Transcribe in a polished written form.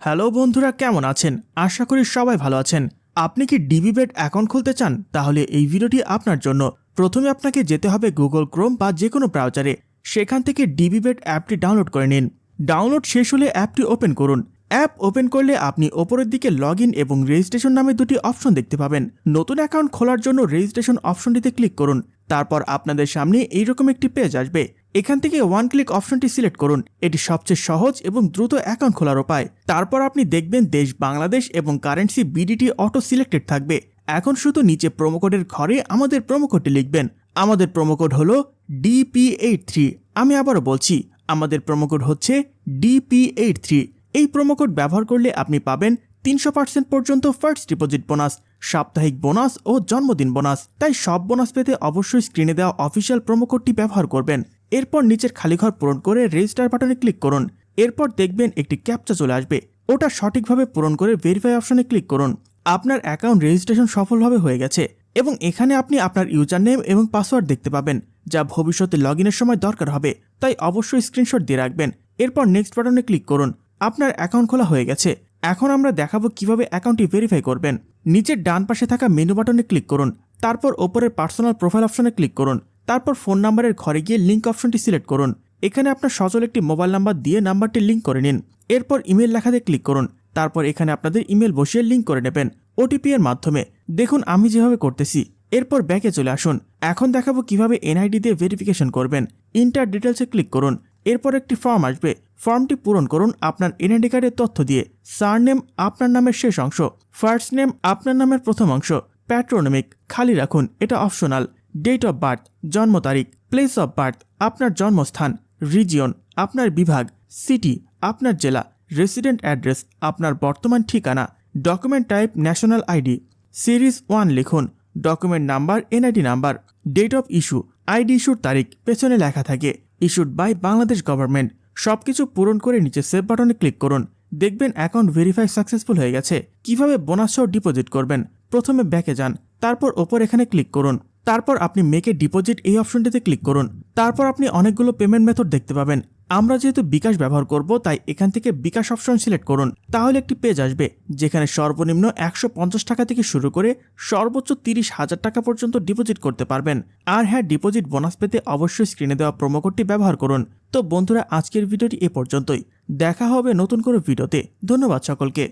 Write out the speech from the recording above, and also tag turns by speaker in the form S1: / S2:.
S1: Hello বন্ধুরা, কেমন আছেন? আশা করি সবাই ভালো আছেন। আপনি কি ডিবিবেট অ্যাকাউন্ট খুলতে চান? তাহলে এই ভিডিওটি আপনার জন্য। প্রথমে আপনাকে যেতে হবে গুগল ক্রোম বা যে কোনো ব্রাউজারে। সেখান থেকে ডিবিবেট অ্যাপটি ডাউনলোড করে নিন। ডাউনলোড শেষ হলে অ্যাপটি ওপেন করুন। অ্যাপ ওপেন করলে আপনি ওপরের দিকে লগ ইন এবং রেজিস্ট্রেশন নামে দুটি অপশন দেখতে পাবেন। নতুন অ্যাকাউন্ট খোলার জন্য রেজিস্ট্রেশন অপশনটিতে ক্লিক করুন। তারপর আপনাদের সামনে এইরকম একটি পেজ আসবে। এখান থেকে ওয়ান ক্লিক অপশনটি সিলেক্ট করুন। এটি সবচেয়ে সহজ এবং দ্রুত অ্যাকাউন্ট খোলার উপায়। তারপর আপনি দেখবেন দেশ বাংলাদেশ এবং কারেন্সি বিডিটি অটো সিলেক্টেড থাকবে। এখন শুধু নিচে প্রোমোকোডের ঘরে আমাদের প্রোমোকোডটি লিখবেন। আমাদের প্রোমোকোড হলো DP83। আমি আবারও বলছি, আমাদের প্রোমোকোড হচ্ছে DP83। এই প্রোমোকোড ব্যবহার করলে আপনি পাবেন 300% পর্যন্ত ফার্স্ট ডিপোজিট বোনাস, সাপ্তাহিক বোনাস ও জন্মদিন বোনাস। তাই সব বোনাস পেতে অবশ্যই স্ক্রিনে দেওয়া অফিসিয়াল প্রোমোকোডটি ব্যবহার করবেন। এরপর নিচের খালি ঘর পূরণ করে রেজিস্টার বাটনে ক্লিক করুন। এরপর দেখবেন একটি ক্যাপচা চলে আসবে। ওটা সঠিকভাবে পূরণ করে ভেরিফাই অপশনে ক্লিক করুন। আপনার অ্যাকাউন্ট রেজিস্ট্রেশন সফলভাবে হয়ে গেছে এবং এখানে আপনি আপনার ইউজার নেম এবং পাসওয়ার্ড দেখতে পাবেন, যা ভবিষ্যতে লগ ইনের সময় দরকার হবে। তাই অবশ্যই স্ক্রিনশট দিয়ে রাখবেন। এরপর নেক্সট বাটনে ক্লিক করুন। আপনার অ্যাকাউন্ট খোলা হয়ে গেছে। এখন আমরা দেখাবো কিভাবে অ্যাকাউন্টটি ভেরিফাই করবেন। নিচের ডান পাশে থাকা মেনু বাটনে ক্লিক করুন। তারপর ওপরের পার্সোনাল প্রোফাইল অপশনে ক্লিক করুন। তারপর ফোন নাম্বারের ঘরে গিয়ে লিঙ্ক অপশনটি সিলেক্ট করুন। এখানে আপনার সচল একটি মোবাইল নাম্বার দিয়ে নাম্বারটি লিঙ্ক করে নিন। এরপর ইমেল লেখাতে ক্লিক করুন। তারপর এখানে আপনাদের ইমেল বসিয়ে লিঙ্ক করে নেবেন ওটিপি এর মাধ্যমে। দেখুন আমি যেভাবে করতেছি। এরপর ব্যাকে চলে আসুন। এখন দেখাবো কিভাবে এনআইডি দিয়ে ভেরিফিকেশন করবেন। ইন্টার ডিটেলসে ক্লিক করুন। এরপর একটি ফর্ম আসবে। ফর্মটি পূরণ করুন আপনার এনআইডি কার্ডের তথ্য দিয়ে। সারনেম আপনার নামের শেষ অংশ, ফার্স্ট নেম আপনার নামের প্রথম অংশ, প্যাট্রোনমিক খালি রাখুন, এটা অপশনাল, ডেট অফ বার্থ জন্ম তারিখ, প্লেস অফ বার্থ আপনার জন্মস্থান, রিজিয়ন আপনার বিভাগ, সিটি আপনার জেলা, রেসিডেন্ট অ্যাড্রেস আপনার বর্তমান ঠিকানা, document type national ID, series 1 লিখুন, document number NID number, date of issue ID ইস্যুর তারিখ পেছনে লেখা থাকে, ইস্যুড বাই বাংলাদেশ গভর্নমেন্ট। সবকিছু পূরণ করে নিচে সেভ বাটনে ক্লিক করুন। দেখবেন অ্যাকাউন্ট ভেরিফাই সাকসেসফুল হয়ে গেছে। কিভাবে বোনাস সহ ডিপোজিট করবেন? প্রথমে ব্যাকে যান, তারপর ওপর এখানে ক্লিক করুন। তারপর আপনি মেকে ডিপোজিট এই অপশনটিতে ক্লিক করুন। তারপর আপনি অনেকগুলো পেমেন্ট মেথড দেখতে পাবেন। আমরা যেহেতু বিকাশ ব্যবহার করব, তাই এখান থেকে বিকাশ অপশন সিলেক্ট করুন। তাহলে একটি পেজ আসবে যেখানে সর্বনিম্ন 150 টাকা থেকে শুরু করে সর্বোচ্চ 30,000 টাকা পর্যন্ত ডিপোজিট করতে পারবেন। আর হ্যাঁ, ডিপোজিট বোনাস পেতে অবশ্যই স্ক্রিনে দেওয়া প্রোমোকোডটি ব্যবহার করুন। তো বন্ধুরা, আজকের ভিডিওটি এ পর্যন্তই। দেখা হবে নতুন কোনো ভিডিওতে। ধন্যবাদ সকলকে।